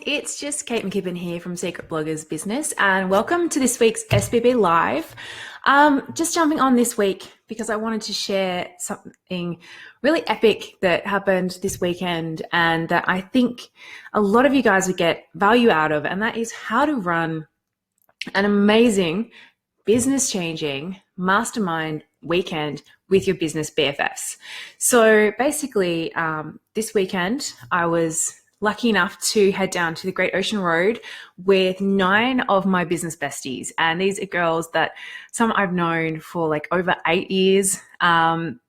it's just Kate McKibben here from Secret Bloggers Business, and welcome to this week's SBB Live. Just jumping on this week because I wanted to share something really epic that happened this weekend and that I think a lot of you guys would get value out of, and that is how to run an amazing business-changing mastermind weekend with your business BFFs. So basically, this weekend I was lucky enough to head down to the Great Ocean Road with 9 of my business besties. And these are girls that some I've known for like over 8 years.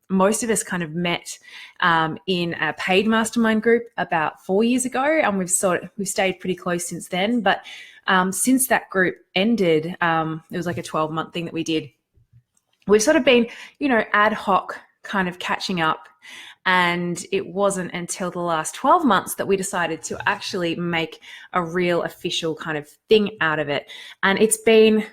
Most of us kind of met in a paid mastermind group about 4 years ago, and we've stayed pretty close since then. But since that group ended, it was like a 12-month thing that we did. We've sort of been, ad hoc kind of catching up. And it wasn't until the last 12 months that we decided to actually make a real official kind of thing out of it. And it's been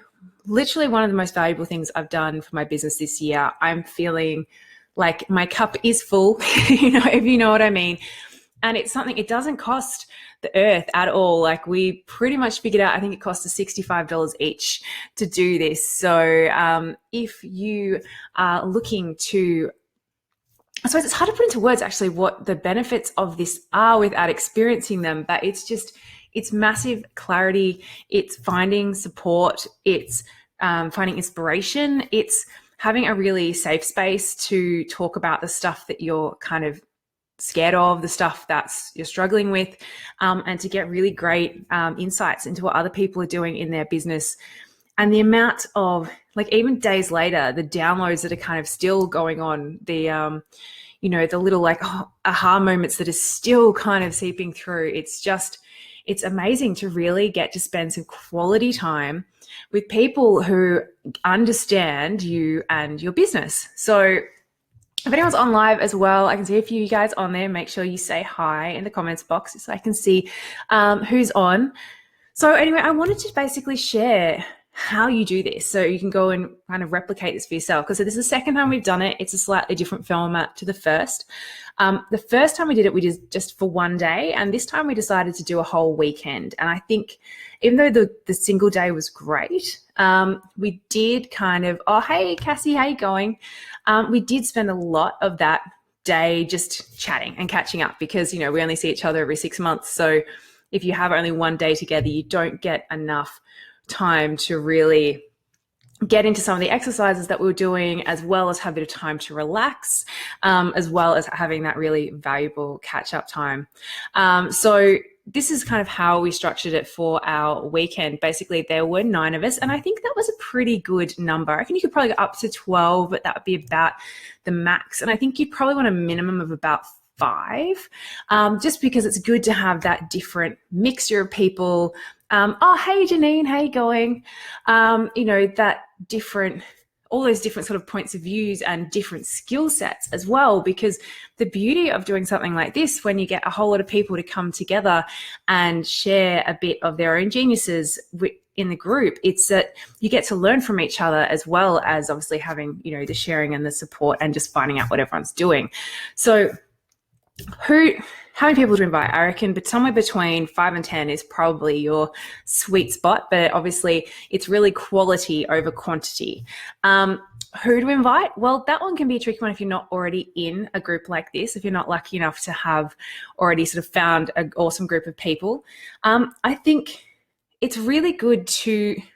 literally one of the most valuable things I've done for my business this year. I'm feeling like my cup is full, if you know what I mean. And it's something, it doesn't cost the earth at all. Like, we pretty much figured out, I think it cost us $65 each to do this. So if you are looking to, I suppose it's hard to put into words actually what the benefits of this are without experiencing them, but it's massive clarity. It's finding support. It's finding inspiration. It's having a really safe space to talk about the stuff that you're kind of scared of, the stuff you're struggling with, and to get really great insights into what other people are doing in their business. And the amount of, like, even days later, the downloads that are kind of still going on, the little like aha moments that are still kind of seeping through. It's amazing to really get to spend some quality time with people who understand you and your business. So if anyone's on live as well, I can see a few of you guys on there. Make sure you say hi in the comments box so I can see who's on. So anyway, I wanted to basically share how you do this so you can go and kind of replicate this for yourself. Because this is the second time we've done it. It's a slightly different format to the first. The first time we did it, we did just for one day. And this time we decided to do a whole weekend. And I think even though the single day was great, we did kind of, oh, hey, Cassie, how you going? We did spend a lot of that day just chatting and catching up because, we only see each other every 6 months. So if you have only one day together, you don't get enough time to really get into some of the exercises that we were doing, as well as have a bit of time to relax, as well as having that really valuable catch-up time. So this is kind of how we structured it for our weekend. Basically, there were 9 of us, and I think that was a pretty good number. I think you could probably go up to 12, but that would be about the max. And I think you'd probably want a minimum of about 5, just because it's good to have that different mixture of people. Oh, hey, Janine, how you going? That different, all those different sort of points of views and different skill sets as well, because the beauty of doing something like this, when you get a whole lot of people to come together and share a bit of their own geniuses in the group, it's that you get to learn from each other, as well as obviously having, the sharing and the support and just finding out what everyone's doing. So how many people to invite? I reckon, but somewhere between 5 and 10 is probably your sweet spot. But obviously, it's really quality over quantity. Who to invite? Well, that one can be a tricky one if you're not already in a group like this, if you're not lucky enough to have already sort of found an awesome group of people. I think it's really good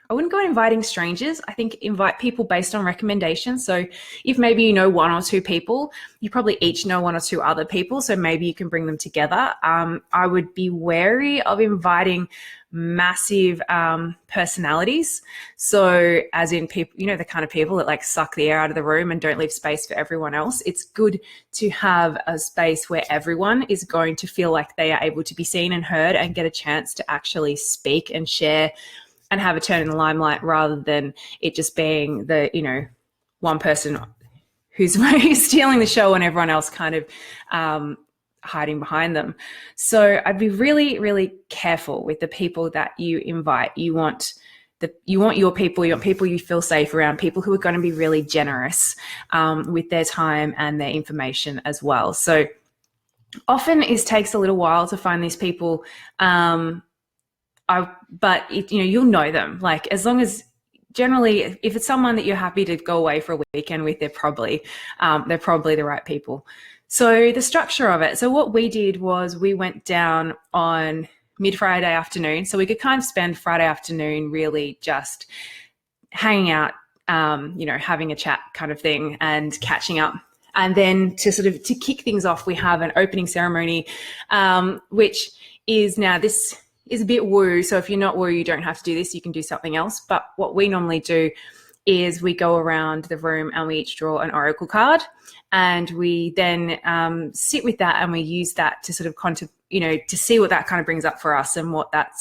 I wouldn't go inviting strangers. I think invite people based on recommendations. So if maybe you know 1 or 2 people, you probably each know 1 or 2 other people. So maybe you can bring them together. I would be wary of inviting massive personalities. So as in people, the kind of people that like suck the air out of the room and don't leave space for everyone else. It's good to have a space where everyone is going to feel like they are able to be seen and heard and get a chance to actually speak and share and have a turn in the limelight, rather than it just being the, one person who's stealing the show and everyone else kind of hiding behind them. So I'd be really, really careful with the people that you invite. You want your people, you want people you feel safe around, people who are going to be really generous with their time and their information as well. So often it takes a little while to find these people you'll know them. Like, as long as, generally, if it's someone that you're happy to go away for a weekend with, they're probably the right people. So the structure of it. So what we did was we went down on mid-Friday afternoon. So we could kind of spend Friday afternoon really just hanging out, having a chat kind of thing and catching up. And then to kick things off, we have an opening ceremony, which is, now this is a bit woo. So if you're not woo, you don't have to do this. You can do something else. But what we normally do is we go around the room and we each draw an oracle card, and we then sit with that, and we use that to sort of to see what that kind of brings up for us, and what that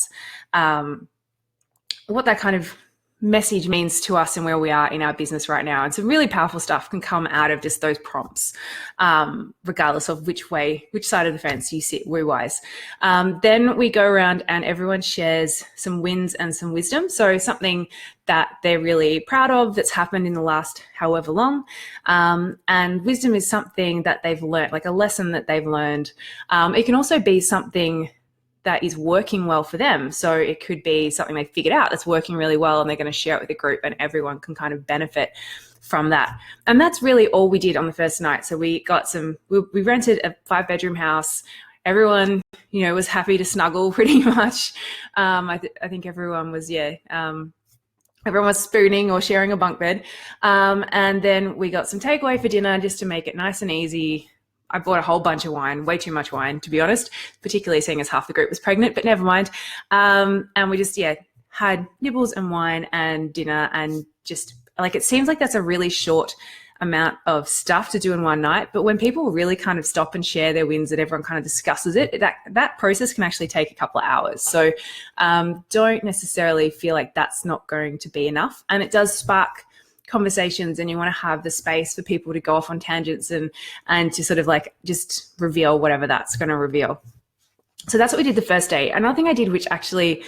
kind of message means to us and where we are in our business right now. And some really powerful stuff can come out of just those prompts, regardless of which side of the fence you sit woo-wise. Then we go around and everyone shares some wins and some wisdom. So something that they're really proud of that's happened in the last however long. And wisdom is something that they've learned, like a lesson that they've learned. It can also be something that is working well for them. So it could be something they figured out that's working really well, and they're going to share it with the group, and everyone can kind of benefit from that. And that's really all we did on the first night. So we rented a 5-bedroom house. Everyone, was happy to snuggle pretty much. I think everyone was, everyone was spooning or sharing a bunk bed. And then we got some takeaway for dinner just to make it nice and easy. I bought a whole bunch of wine, way too much wine, to be honest, particularly seeing as half the group was pregnant, but never mind. And we just, had nibbles and wine and dinner, and just it seems like that's a really short amount of stuff to do in one night. But when people really kind of stop and share their wins and everyone kind of discusses it, that process can actually take a couple of hours. So don't necessarily feel like that's not going to be enough. And it does spark conversations, and you want to have the space for people to go off on tangents and to sort of just reveal whatever that's going to reveal. So that's what we did the first day. Another thing I did, which actually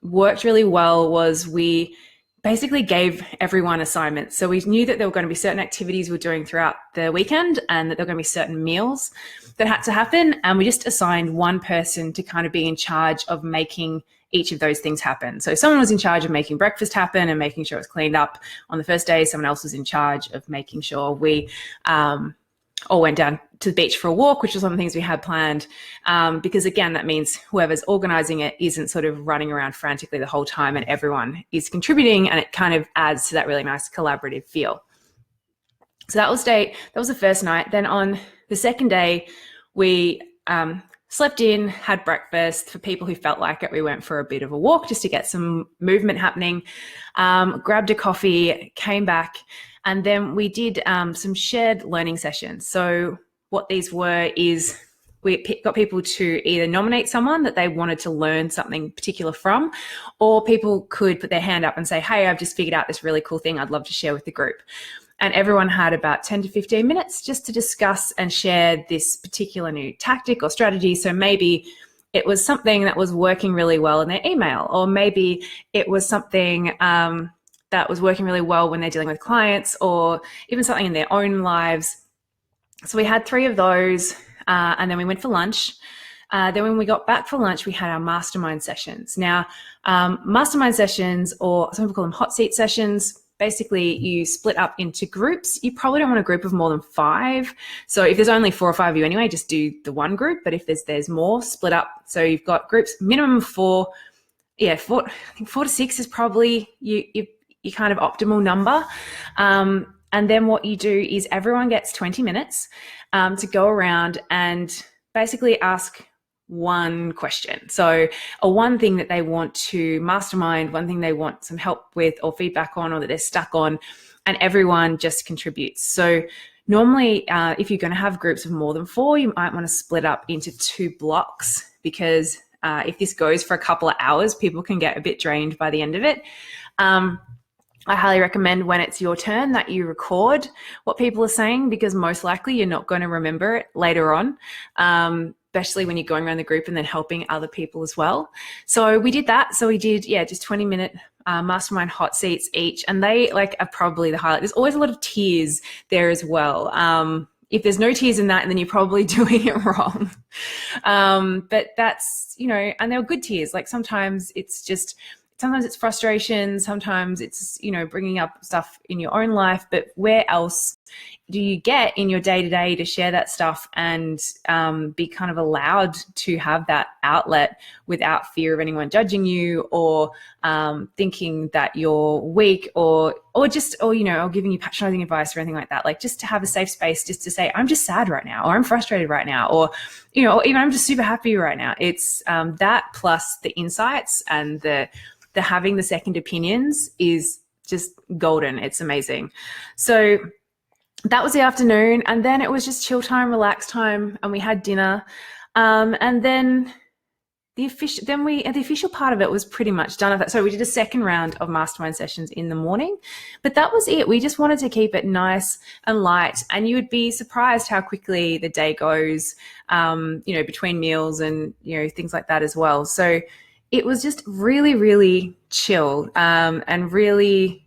worked really well, was we basically gave everyone assignments. So we knew that there were going to be certain activities we were doing throughout the weekend, and that there were going to be certain meals that had to happen. And we just assigned one person to kind of be in charge of making each of those things happen. So someone was in charge of making breakfast happen and making sure it was cleaned up on the first day. Someone else was in charge of making sure we all went down to the beach for a walk, which was one of the things we had planned. Because again, that means whoever's organizing it isn't sort of running around frantically the whole time, and everyone is contributing, and it kind of adds to that really nice collaborative feel. So that was the first night. Then on the second day, we slept in, had breakfast. For people who felt like it, we went for a bit of a walk just to get some movement happening, grabbed a coffee, came back, and then we did some shared learning sessions. So what these were is we got people to either nominate someone that they wanted to learn something particular from, or people could put their hand up and say, hey, I've just figured out this really cool thing I'd love to share with the group. And everyone had about 10 to 15 minutes just to discuss and share this particular new tactic or strategy. So maybe it was something that was working really well in their email, or maybe it was something that was working really well when they're dealing with clients, or even something in their own lives. So we had 3 of those, and then we went for lunch. Then when we got back for lunch, we had our mastermind sessions. Now, mastermind sessions, or some people call them hot seat sessions, basically you split up into groups. You probably don't want a group of more than 5. So if there's only 4 or 5 of you anyway, just do the one group. But if there's more, split up. So you've got groups, minimum of 4. I think 4 to 6 is probably your kind of optimal number. And then what you do is everyone gets 20 minutes to go around and basically ask one question. So one thing that they want to mastermind, one thing they want some help with or feedback on, or that they're stuck on, and everyone just contributes. So normally if you're going to have groups of more than 4, you might want to split up into 2 blocks, because if this goes for a couple of hours, people can get a bit drained by the end of it. I highly recommend when it's your turn that you record what people are saying, because most likely you're not going to remember it later on, especially when you're going around the group and then helping other people as well. So we did that. So we did, just 20-minute mastermind hot seats each, and they are probably the highlight. There's always a lot of tears there as well. if there's no tears in that, then you're probably doing it wrong. But that's, and they're good tears. Like sometimes it's frustration. Sometimes it's, bringing up stuff in your own life, but where else do you get in your day-to-day to share that stuff and be kind of allowed to have that outlet without fear of anyone judging you or thinking that you're weak or giving you patronizing advice or anything like that. Like just to have a safe space just to say, I'm just sad right now, or I'm frustrated right now, or even I'm just super happy right now. It's that plus the insights and the having the second opinions is just golden. It's amazing. So that was the afternoon, and then it was just chill time, relax time, and we had dinner. And then the official part of it was pretty much done. So we did a second round of mastermind sessions in the morning, but that was it. We just wanted to keep it nice and light, and you would be surprised how quickly the day goes, between meals and, things like that as well. So it was just really, really chill, and really,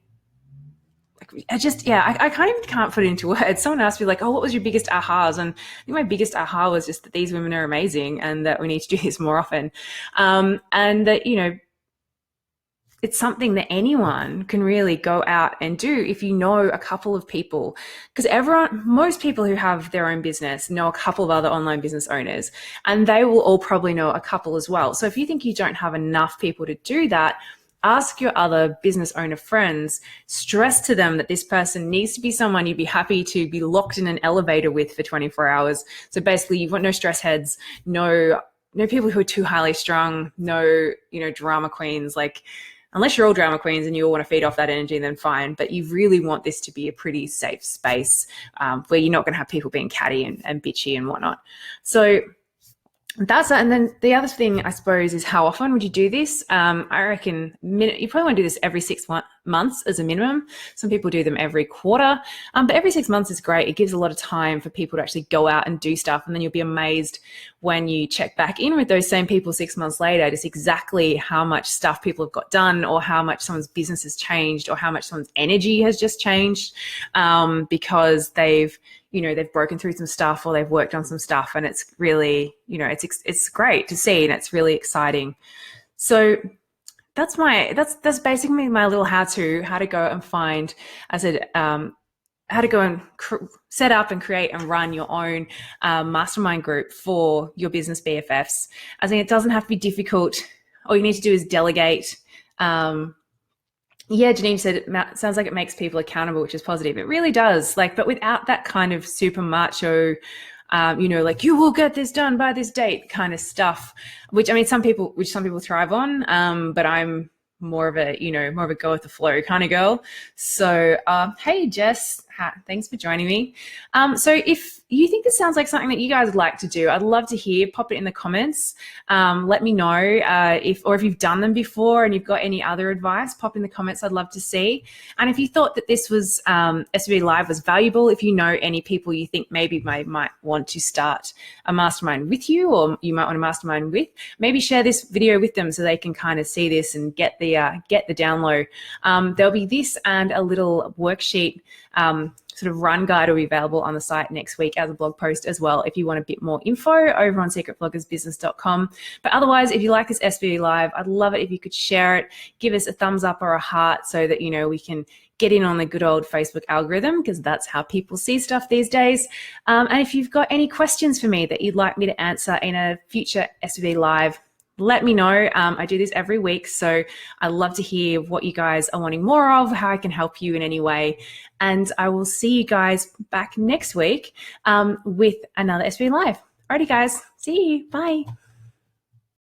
I can't put it into words. Someone asked me like, oh, what was your biggest ahas? And I think my biggest aha was just that these women are amazing and that we need to do this more often. And that, it's something that anyone can really go out and do if you know a couple of people, because most people who have their own business know a couple of other online business owners, and they will all probably know a couple as well. So if you think you don't have enough people to do that, ask your other business owner friends, stress to them that this person needs to be someone you'd be happy to be locked in an elevator with for 24 hours. So basically you've got no stress heads, no people who are too highly strung, no, drama queens. Like, unless you're all drama queens and you all want to feed off that energy, then fine. But you really want this to be a pretty safe space where you're not going to have people being catty and bitchy and whatnot. So that's it. And then the other thing, I suppose, is how often would you do this? I reckon you probably want to do this every 6 months as a minimum. Some people do them every quarter, but every 6 months is great. It gives a lot of time for people to actually go out and do stuff. And then you'll be amazed when you check back in with those same people 6 months later, just exactly how much stuff people have got done, or how much someone's business has changed, or how much someone's energy has just changed because they've broken through some stuff or they've worked on some stuff, and it's really, it's great to see, and it's really exciting. So that's basically my little how to go and find, I said, how to go and set up and create and run your own mastermind group for your business BFFs. I think it doesn't have to be difficult. All you need to do is delegate. Yeah, Janine said it sounds like it makes people accountable, which is positive. It really does. But without that kind of super macho, like you will get this done by this date kind of stuff, which some people thrive on. But I'm more of a go with the flow kind of girl. So, hey, Jess, thanks for joining me. So if you think this sounds like something that you guys would like to do, I'd love to hear. Pop it in the comments. Let me know if you've done them before and you've got any other advice. Pop in the comments. I'd love to see. And if you thought that this was SBB Live was valuable, if you know any people you think maybe might want to start a mastermind with you, or you might want to mastermind with, maybe share this video with them so they can kind of see this and get the download. There'll be this and a little worksheet. Sort of run guide will be available on the site next week as a blog post as well if you want a bit more info over on secretbloggersbusiness.com. But otherwise, if you like this SBB Live, I'd love it if you could share it, give us a thumbs up or a heart so that, we can get in on the good old Facebook algorithm, because that's how people see stuff these days. And if you've got any questions for me that you'd like me to answer in a future SBB Live, let me know. I do this every week, so I'd love to hear what you guys are wanting more of, how I can help you in any way. And I will see you guys back next week with another SBB Live. Alrighty, guys. See you. Bye.